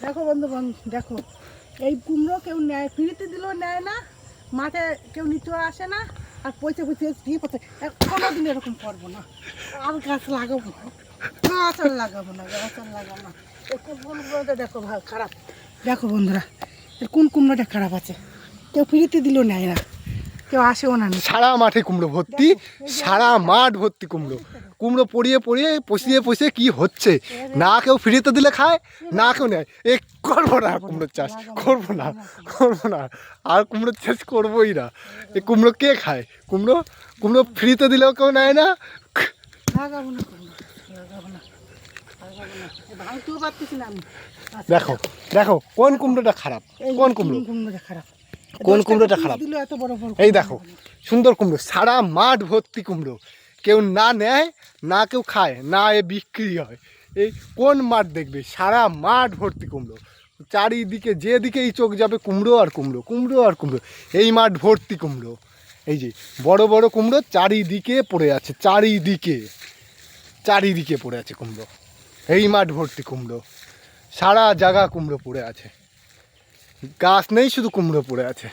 দেখো বন্ধু দেখো, এই কুমড়ো কেউ নেয়, ফ্রিতে দিলেও নেয় না, মাঠে কেউ নিতেও আসে না, আর পয়সা পয়সা দিয়ে পড়ছে। কোনোদিন এরকম করবো না, আর গাছ লাগাবো না, গাছ আর লাগাবো না, গাছ আর লাগাবো না। এই কুমড়োটা দেখো ভাই খারাপ। দেখো বন্ধুরা, এর কোন কুমড়োটা খারাপ আছে, কেউ ফ্রিতে দিলেও নেয় না, কেউ আসেও না। সারা মাঠে কুমড়ো ভর্তি, সারা মাঠ ভর্তি কুমড়ো। কুমড়ো পড়িয়ে পড়িয়ে পচিয়ে পচিয়ে কি হচ্ছে, না কেউ ফ্রিতে দিলে খায়, না কেউ নেয়। এ করবো না, কুমড়োর চাষ করবো না, করবো না, আর কুমড়োর চাষ করবোই না। এই কুমড়ো কে খায়? কুমড়ো কুমড়ো ফ্রিতে দিলেও কেউ নেয় না। লাগাবো না, লাগাবো না, লাগাবো না, ভাঙতেও পারতেছি না আমি। দেখো দেখো কোন কুমড়োটা খারাপ, কোন কুমড়োটা খারাপ, কোন কুমড়োটা খারাপ। এত বড় বড় এই দেখো সুন্দর কুমড়ো, সারা মাঠ ভর্তি কুমড়ো, কেউ না নেয়, না কেউ খায়, না এ বিক্রি হয়। এই কোন মাঠ দেখবে, সারা মাঠ ভর্তি কুমড়ো, চারিদিকে যেদিকেই চোখ যাবে কুমড়ো আর কুমড়ো, কুমড়ো আর কুমড়ো। এই মাঠ ভর্তি কুমড়ো, এই যে বড় বড় কুমড়ো চারিদিকে পড়ে আছে, চারিদিকে চারিদিকে পড়ে আছে কুমড়ো। এই মাঠ ভর্তি কুমড়ো, সারা জায়গা কুমড়ো পড়ে আছে, গাছ নেই, শুধু কুমড়ো পড়ে আছে।